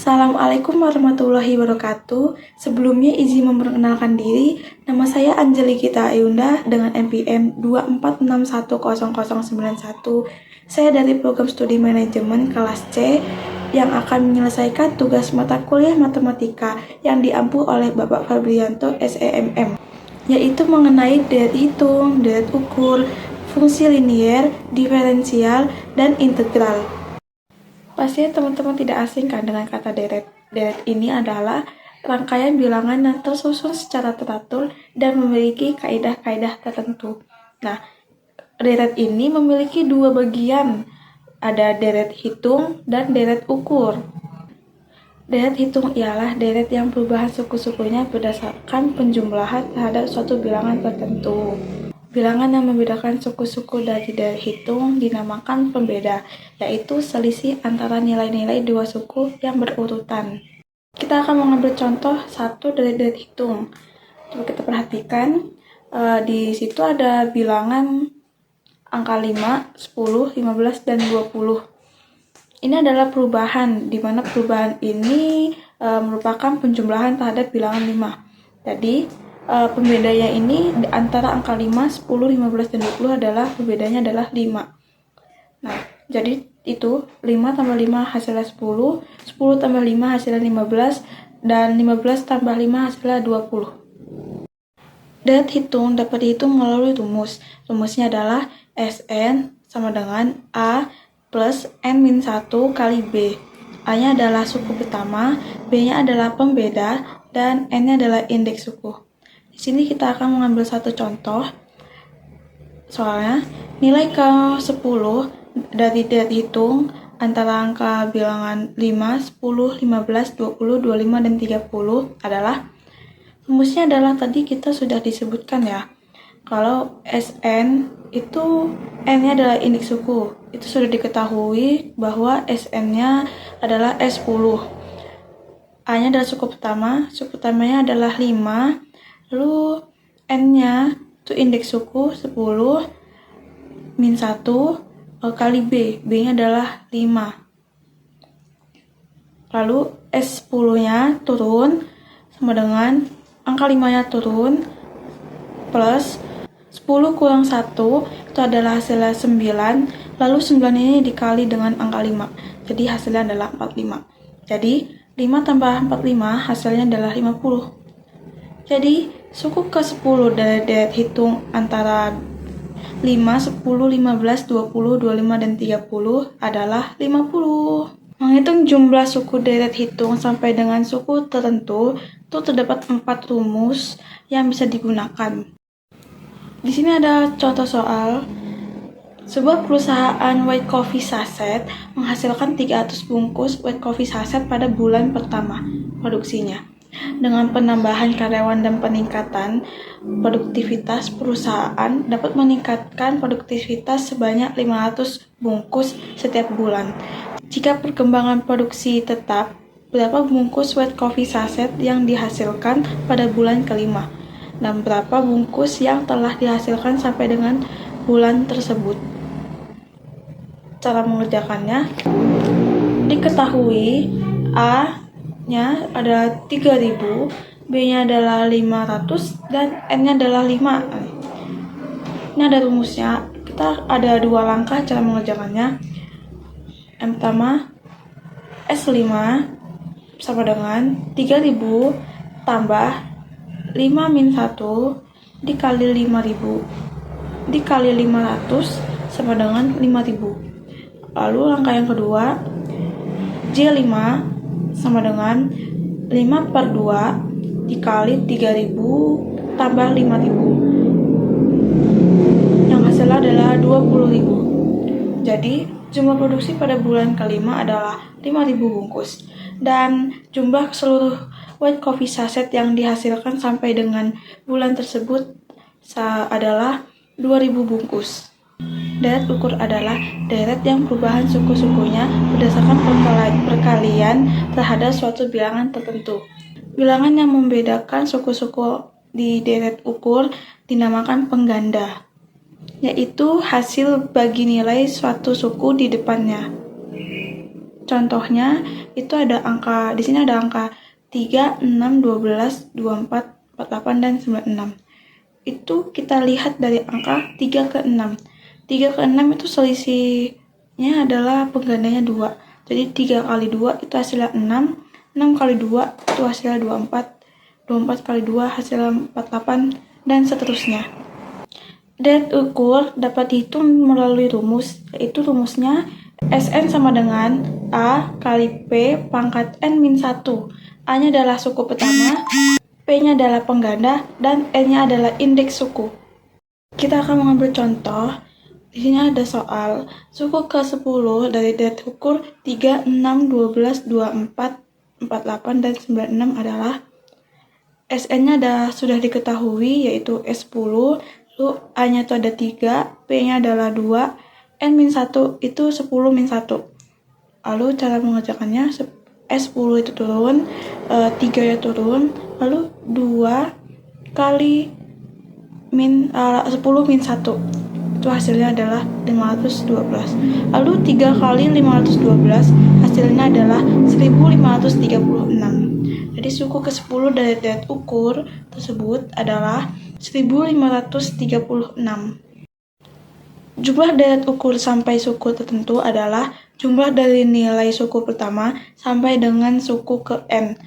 Assalamualaikum warahmatullahi wabarakatuh. Sebelumnya izin memperkenalkan diri, nama saya Anjeli Gita Ayunda dengan NPM 246100091. Saya dari program studi manajemen kelas C yang akan menyelesaikan tugas mata kuliah matematika yang diampu oleh Bapak Fabrianto SEMM, yaitu mengenai deret hitung, deret ukur, fungsi linier, diferensial, dan integral. Pastinya teman-teman tidak asing kan dengan kata deret. Deret ini adalah rangkaian bilangan yang tersusun secara teratur dan memiliki kaidah-kaidah tertentu. Nah, deret ini memiliki dua bagian. Ada deret hitung dan deret ukur. Deret hitung ialah deret yang perubahan suku-sukunya berdasarkan penjumlahan terhadap suatu bilangan tertentu. Bilangan yang membedakan suku-suku dari deret hitung dinamakan pembeda, yaitu selisih antara nilai-nilai dua suku yang berurutan. Kita akan mengambil contoh satu dari deret hitung. Coba kita perhatikan, di situ ada bilangan angka 5, 10, 15, dan 20. Ini adalah perubahan, di mana perubahan ini merupakan penjumlahan terhadap bilangan 5. Jadi, pembedanya ini antara angka 5, 10, 15, dan 20 adalah pembedanya adalah 5. Nah, jadi itu 5 tambah 5 hasilnya 10, 10 tambah 5 hasilnya 15, dan 15 tambah 5 hasilnya 20. Deret hitung dapat dihitung melalui rumus. Rumusnya adalah Sn sama dengan A plus N-1 kali B. A-nya adalah suku pertama, B-nya adalah pembeda, dan N-nya adalah indeks suku. Di sini kita akan mengambil satu contoh. Soalnya, nilai ke-10 dari deret hitung antara angka bilangan 5, 10, 15, 20, 25, dan 30 adalah, rumusnya adalah tadi kita sudah disebutkan ya. Kalau Sn itu N-nya adalah indeks suku. Itu sudah diketahui bahwa Sn-nya adalah S10. A-nya adalah suku pertamanya adalah 5. Lalu N-nya itu indeks suku 10 min 1 kali B. B-nya adalah 5. Lalu S10-nya turun sama dengan angka 5-nya turun plus 10 kurang 1 itu adalah hasilnya 9. Lalu 9 ini dikali dengan angka 5. Jadi hasilnya adalah 45. Jadi 5 tambah 45 hasilnya adalah 50. Jadi, suku ke-10 dari deret hitung antara 5, 10, 15, 20, 25, dan 30 adalah 50. Menghitung jumlah suku deret hitung sampai dengan suku tertentu, itu terdapat 4 rumus yang bisa digunakan. Di sini ada contoh soal. Sebuah perusahaan white coffee saset menghasilkan 300 bungkus white coffee saset pada bulan pertama produksinya. Dengan penambahan karyawan dan peningkatan produktivitas, perusahaan dapat meningkatkan produktivitas sebanyak 500 bungkus setiap bulan. Jika perkembangan produksi tetap, berapa bungkus white coffee saset yang dihasilkan pada bulan kelima? Dan berapa bungkus yang telah dihasilkan sampai dengan bulan tersebut? Cara mengerjakannya, diketahui A-nya adalah 3000, B-nya adalah 500, dan N-nya adalah 5. Ini ada rumusnya. Kita ada dua langkah cara mengerjakannya. Yang pertama, S5 sama dengan 3000 tambah 5 min 1 dikali 5000 dikali 500 sama dengan 5000. Lalu langkah yang kedua, J5 sama dengan 5 per 2 dikali 3000 tambah 5000. Yang hasilnya adalah 20.000. Jadi, jumlah produksi pada bulan kelima adalah 5.000 bungkus. Dan jumlah seluruh white coffee saset yang dihasilkan sampai dengan bulan tersebut adalah 2.000 bungkus. Deret ukur adalah deret yang perubahan suku-sukunya berdasarkan perkalian terhadap suatu bilangan tertentu. Bilangan yang membedakan suku-suku di deret ukur dinamakan pengganda, yaitu hasil bagi nilai suatu suku di depannya. contohnya itu ada angka, di sini ada angka 3, 6, 12, 24, 48, dan 96. Itu kita lihat dari angka 3 ke 6. 3 ke 6 itu selisihnya adalah penggandanya 2. Jadi 3 kali 2 itu hasilnya 6, 6 kali 2 itu hasilnya 24, 24 kali 2 hasilnya 48, dan seterusnya. Deret ukur dapat dihitung melalui rumus, yaitu rumusnya Sn sama dengan A kali P pangkat N min 1. A-nya adalah suku pertama, P-nya adalah pengganda, dan N-nya adalah indeks suku. Kita akan mengambil contoh. Di sini ada soal suku ke-10 dari deret ukur 3, 6, 12, 24, 48, dan 96 adalah Sn-nya sudah diketahui, yaitu S10. Lalu A-nya itu ada 3, P-nya adalah 2, N-1 itu 10 min 1. Lalu cara mengerjakannya, S10 itu turun, 3 ya turun, lalu 2 kali 10 min 1. Itu hasilnya adalah 512. Lalu 3 kali 512 hasilnya adalah 1536. Jadi suku ke-10 dari deret ukur tersebut adalah 1536. Jumlah deret ukur sampai suku tertentu adalah jumlah dari nilai suku pertama sampai dengan suku ke N.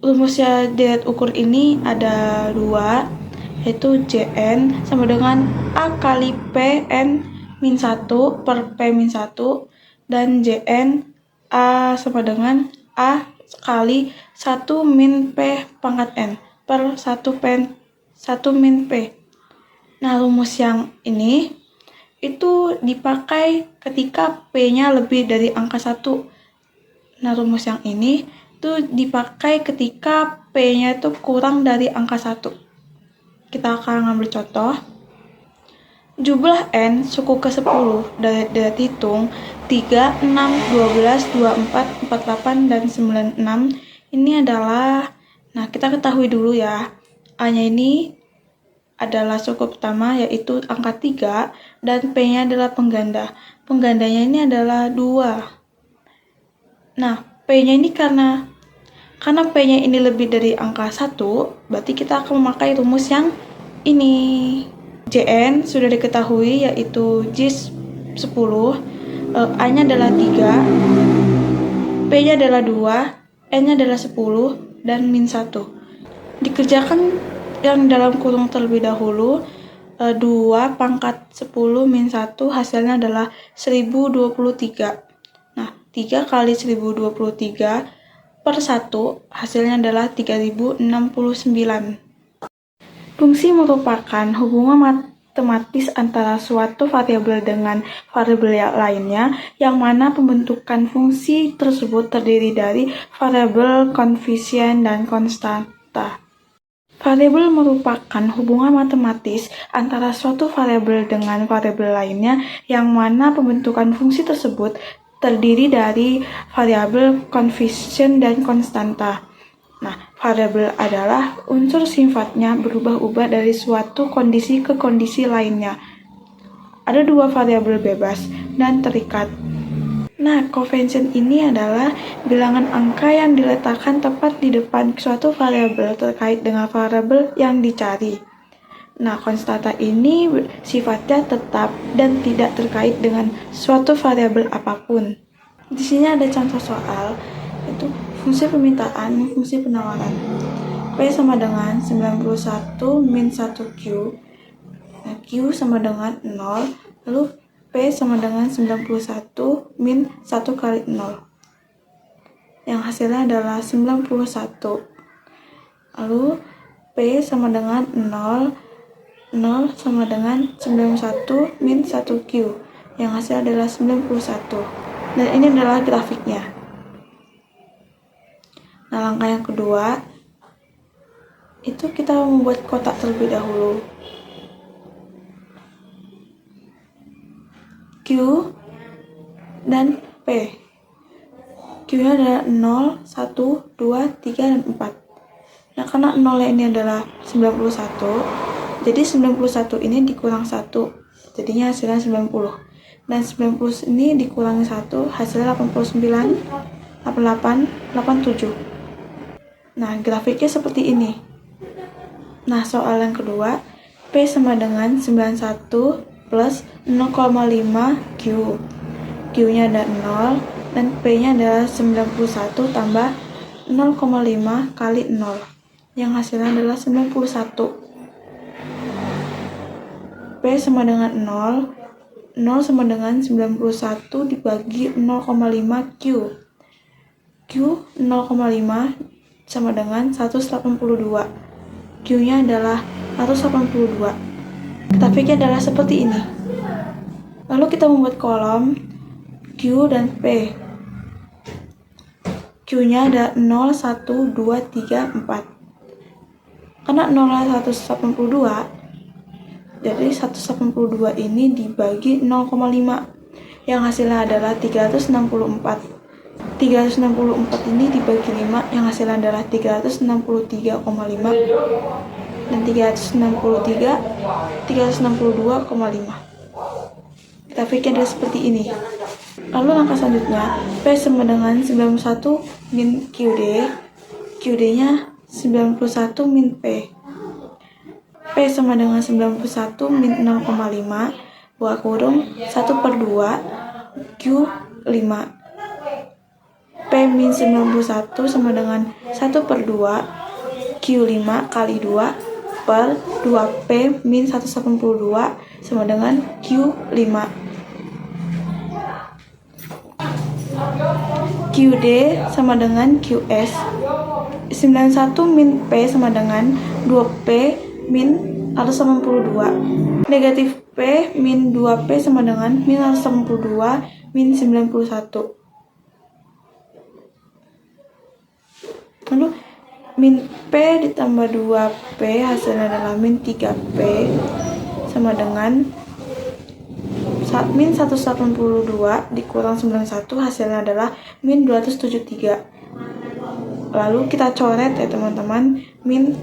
Rumusnya deret ukur ini ada 2, yaitu Jn sama dengan A kali P N min 1 per P min 1, dan Jn A sama dengan A kali 1 min P pangkat N per 1 min P. Nah, rumus yang ini itu dipakai ketika P-nya lebih dari angka 1. Nah, rumus yang ini itu dipakai ketika P-nya itu kurang dari angka 1. Kita akan ngambil contoh. Jumlah N suku ke-10 dari deret hitung 3, 6, 12, 24, 48, dan 96 ini adalah, nah kita ketahui dulu ya, A-nya ini adalah suku pertama yaitu angka 3, dan P-nya adalah pengganda. Penggandanya ini adalah 2. Nah, P-nya ini karena P-nya ini lebih dari angka 1, berarti kita akan memakai rumus yang ini. Jn sudah diketahui yaitu J10, A-nya adalah 3, P-nya adalah 2, N-nya adalah 10, dan min 1. Dikerjakan yang dalam kurung terlebih dahulu, 2 pangkat 10 min 1 hasilnya adalah 1023. Nah, 3 kali 1023 per 1 hasilnya adalah 3069. Fungsi merupakan hubungan matematis antara suatu variabel dengan variabel lainnya, yang mana pembentukan fungsi tersebut terdiri dari variabel, koefisien, dan konstanta. Variabel merupakan hubungan matematis antara suatu variabel dengan variabel lainnya, yang mana pembentukan fungsi tersebut terdiri dari variabel, koefisien, dan konstanta. Nah, variabel adalah unsur sifatnya berubah-ubah dari suatu kondisi ke kondisi lainnya. Ada 2 variabel bebas dan terikat. Nah, koefisien ini adalah bilangan angka yang diletakkan tepat di depan suatu variabel terkait dengan variabel yang dicari. Nah, konstanta ini sifatnya tetap dan tidak terkait dengan suatu variabel apapun. Di sini ada contoh soal, yaitu fungsi permintaan, fungsi penawaran. P sama dengan 91 min 1Q. Nah, Q sama dengan 0, lalu P sama dengan 91 min 1 kali 0. Yang hasilnya adalah 91. Lalu P sama dengan 0, 0 sama dengan 91 min 1Q. Yang hasilnya adalah 91. Dan ini adalah grafiknya. Nah, langkah yang kedua, itu kita membuat kotak terlebih dahulu. Q dan P. Q-nya adalah 0, 1, 2, 3, dan 4. Nah, karena 0 ini adalah 91, jadi 91 ini dikurang 1, jadinya hasilnya 90. Dan 90 ini dikurangi 1, hasilnya 89, 88, 87. Nah, grafiknya seperti ini. Nah, soal yang kedua, P sama dengan 91 plus 0,5 Q. Q-nya ada 0, dan P-nya adalah 91 tambah 0,5 kali 0. Yang hasilnya adalah 91. P sama dengan 0, 0 sama dengan 91 dibagi 0,5 Q. Q 0,5 sama dengan 182. Q-nya adalah 182. Grafiknya adalah seperti ini. Lalu kita membuat kolom Q dan P. Q-nya ada 0, 1, 2, 3, 4. Karena 0 182, jadi 182 ini dibagi 0,5. Yang hasilnya adalah 364. 364 ini dibagi 5, yang hasilnya adalah 363,5. Dan 362,5. Grafiknya adalah seperti ini. Lalu langkah selanjutnya, P sama dengan 91 min QD. QD-nya 91 min P. P sama dengan 91 min 0,5 buka kurung 1/2 Q 5. P min 91 sama dengan 1/2 Q5 kali 2 per 2P min 182 sama dengan Q5. QD sama dengan QS. 91 min P sama dengan 2P min 182. Negatif P min 2P sama dengan min 182 min 91. Lalu min P ditambah 2P hasilnya adalah min 3P sama dengan min 182 dikurang 91 hasilnya adalah min 273. Lalu kita coret ya teman-teman, min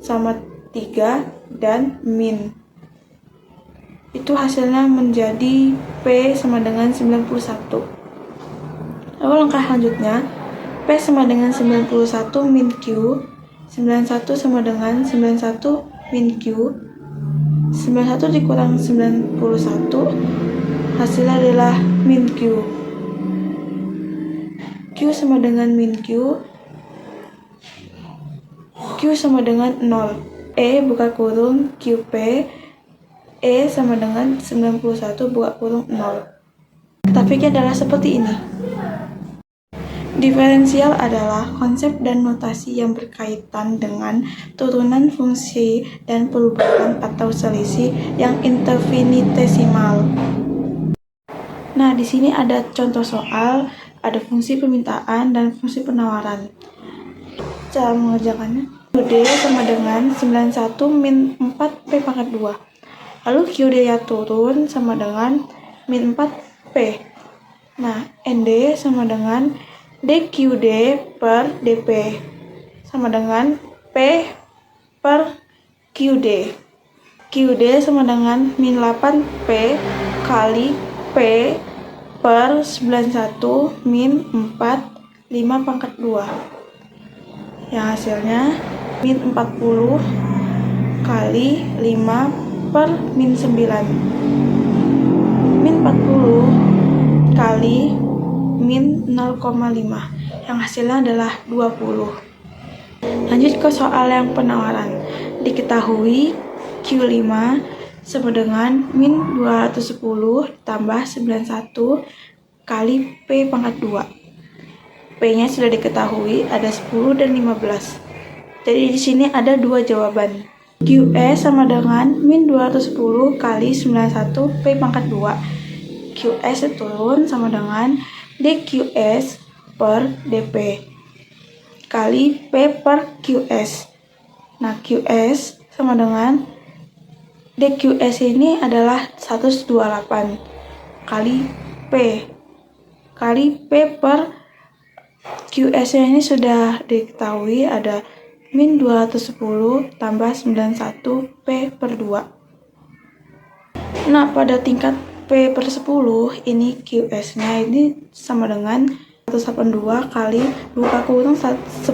sama 3 dan min. Itu hasilnya menjadi P sama dengan 91. Lalu langkah selanjutnya, P sama dengan 91 min Q. 91 sama dengan 91 min Q. 91 dikurang 91 hasilnya adalah min Q. Q sama dengan min Q. Q sama dengan 0. E buka kurung QP. E sama dengan 91 buka kurung 0. Grafiknya adalah seperti ini. Diferensial adalah konsep dan notasi yang berkaitan dengan turunan fungsi dan perubahan atau selisih yang infinitesimal. Nah, di sini ada contoh soal, ada fungsi permintaan dan fungsi penawaran. Cara mengerjakannya, QD sama dengan 91 min 4P pangkat 2. Lalu QD ya turun sama dengan min 4P. Nah, ND sama dengan DQD per DP sama dengan P per QD. QD sama dengan min 8P kali P per 91 min 4 5 pangkat 2. Yang hasilnya min 40 kali 5 per min 9. Min 40 kali min 0,5 yang hasilnya adalah 20. Lanjut ke soal yang penawaran. Diketahui Q5 sama dengan min 210 tambah 91 kali P pangkat 2. P-nya sudah diketahui ada 10 dan 15. Jadi di sini ada dua jawaban. QS sama dengan min 210 kali 91 P pangkat 2. QS turun sama dengan DQS per DP kali P per QS. Nah, QS sama dengan DQS ini adalah 128 kali P kali P per QS ini sudah diketahui ada min 210 tambah 91 P per 2. Nah, pada tingkat P per 10 ini QS-nya ini sama dengan 182 kali buka kurung 10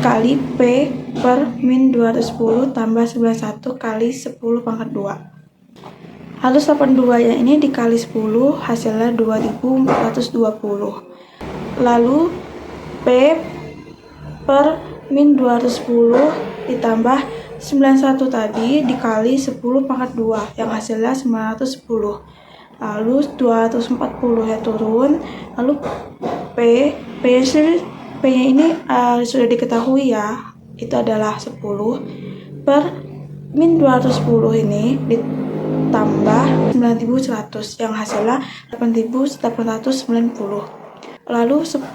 kali P per min 210 tambah 91 kali 10 pangkat 2. 182 yang ini dikali 10 hasilnya 2420. Lalu P per min 210 ditambah 91 tadi dikali 10 pangkat 2 yang hasilnya 910. Lalu 240 ya turun. Lalu P-nya ini sudah diketahui ya, itu adalah 10 per min 210 ini ditambah 9100 yang hasilnya 8890. Lalu 10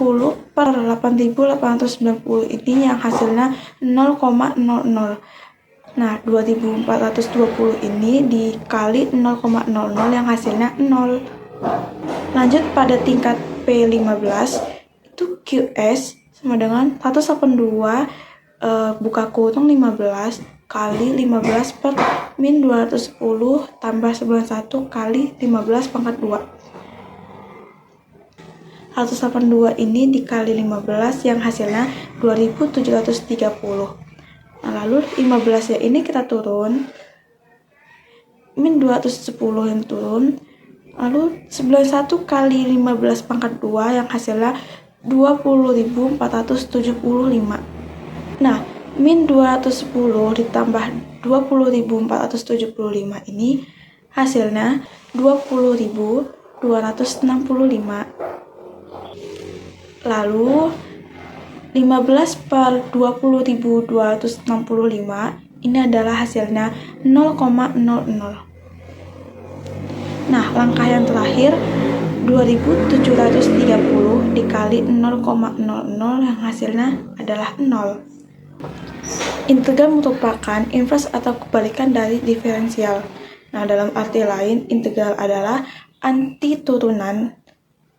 per 8890 ini yang hasilnya 0,00. Nah, 2420 ini dikali 0,00 yang hasilnya 0. Lanjut pada tingkat P15, itu QS sama dengan 182 buka kurung 15 kali 15 per min 210 tambah 91 kali 15 pangkat 2. 182 ini dikali 15 yang hasilnya 2730. Nah, lalu 15 ya ini kita turun, min 210 yang turun, lalu 91 kali 15 pangkat 2 yang hasilnya 20.475. Nah, min 210 ditambah 20.475 ini hasilnya 20.265. Lalu 15 per 20.265 ini adalah hasilnya 0,00. Nah, langkah yang terakhir 2730 dikali 0,00 yang hasilnya adalah 0. Integral merupakan inverse atau kebalikan dari diferensial. Nah, dalam arti lain, integral adalah anti turunan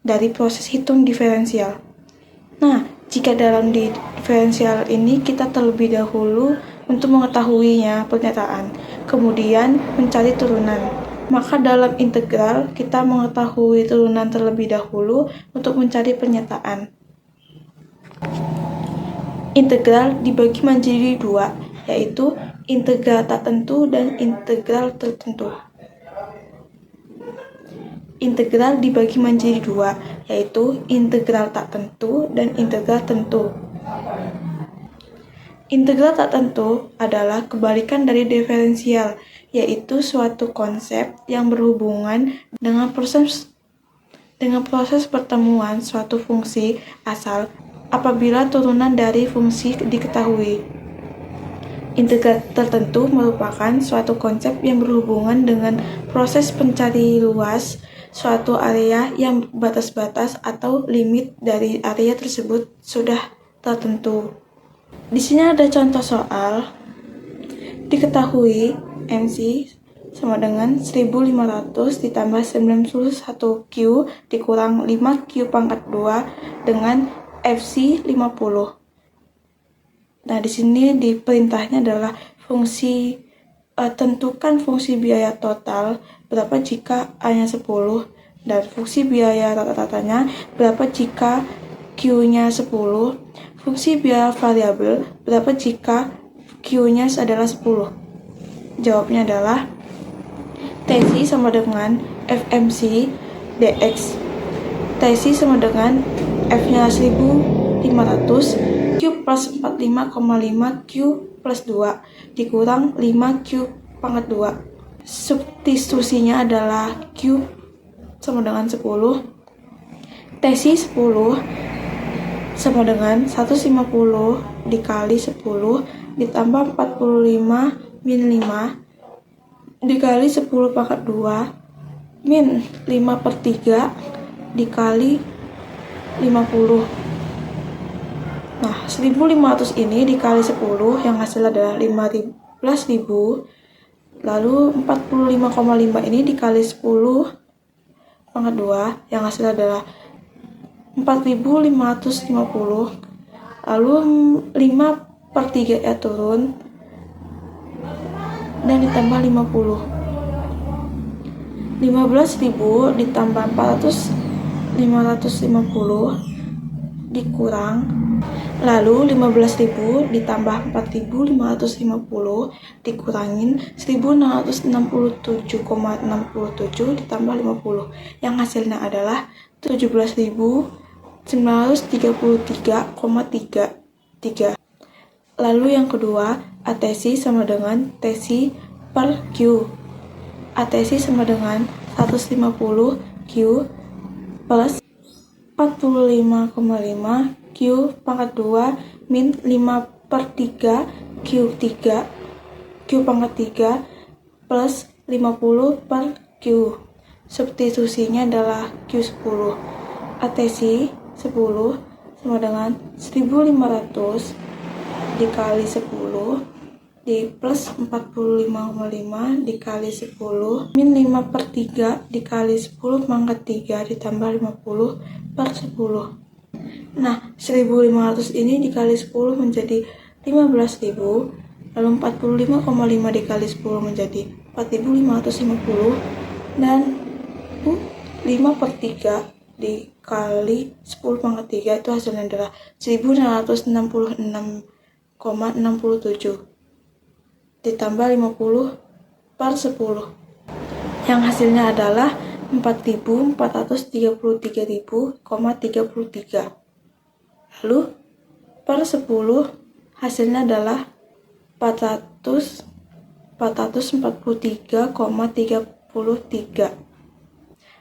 dari proses hitung diferensial. Nah, jika dalam diferensial ini kita terlebih dahulu untuk mengetahuinya pernyataan, kemudian mencari turunan. Maka dalam integral kita mengetahui turunan terlebih dahulu untuk mencari pernyataan. Integral dibagi menjadi dua, yaitu integral tak tentu dan integral tertentu. Integral dibagi menjadi dua, yaitu integral tak tentu dan integral tentu. Integral tak tentu adalah kebalikan dari diferensial, yaitu suatu konsep yang berhubungan dengan proses pertemuan suatu fungsi asal apabila turunan dari fungsi diketahui. Integral tertentu merupakan suatu konsep yang berhubungan dengan proses pencari luas suatu area yang batas-batas atau limit dari area tersebut sudah tertentu. Di sini ada contoh soal. Diketahui MC sama dengan 1500 ditambah 91Q dikurang 5Q pangkat 2 dengan FC 50. Nah, di sini di perintahnya adalah tentukan fungsi biaya total berapa jika A-nya 10 dan fungsi biaya rata-ratanya berapa jika Q-nya 10, fungsi biaya variabel berapa jika Q-nya adalah 10. Jawabnya adalah TC sama dengan FMC DX. TC sama dengan F-nya 1500 Q plus 45,5 Q plus 2 dikurang 5Q pangkat 2. Substitusinya adalah Q sama dengan 10. TC 10 sama dengan 150 dikali 10 ditambah 45 min 5 dikali 10 pangkat 2 min 5 per 3 dikali 50. Nah, 1500 ini dikali 10 yang hasil adalah 15.000. Lalu 45,5 ini dikali 10 pangkat 2 yang hasil adalah 4.550. Lalu 5 per 3 ya turun dan ditambah 50. 15.000 ditambah 550 dikurang, lalu 15.000 ditambah 4.550 dikurangin 1.667,67 ditambah 50, yang hasilnya adalah 17.933,33. Lalu yang kedua, ATC sama dengan TC per Q. ATC sama dengan 150 Q plus 45,5 Q pangkat 2 min 5 per 3 Q3 Q pangkat 3 plus 50 per Q. Substitusinya adalah Q10. ATC 10 sama dengan 1500 dikali 10 di plus 45,5 dikali 10 min 5 per 3 dikali 10 pangkat 3 ditambah 50 per 10. Nah, 1500 ini dikali 10 menjadi 15.000, lalu 45,5 dikali 10 menjadi 4.550, dan 5 per 3 dikali 10 pangkat 3 itu hasilnya adalah 1.966,67 ditambah 50 per 10, yang hasilnya adalah 4.433.033. Lalu per 10 hasilnya adalah 443,33.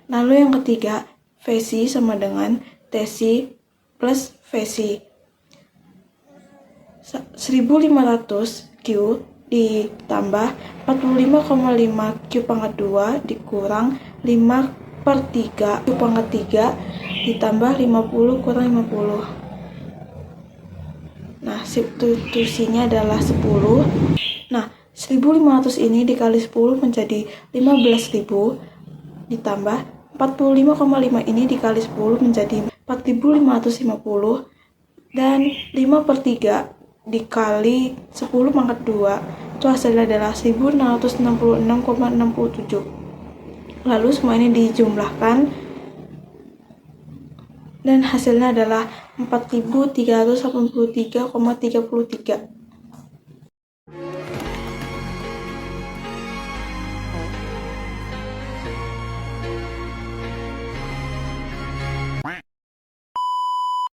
Lalu yang ketiga, VC sama dengan TC plus VC. 1500 Q ditambah 45,5 Q pangkat 2 dikurang 5 per 3 Q pangkat 3 ditambah 50 kurang 50. Nah, substitusinya adalah 10. Nah, 1500 ini dikali 10 menjadi 15.000 ditambah 45,5 ini dikali 10 menjadi 4.550, dan 5 per 3 dikali 10 pangkat 2 itu hasilnya adalah 1.666,67. Lalu semua ini dijumlahkan dan hasilnya adalah 4.383,33.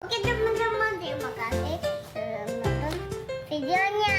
Oke teman-teman, terima kasih sudah menonton videonya.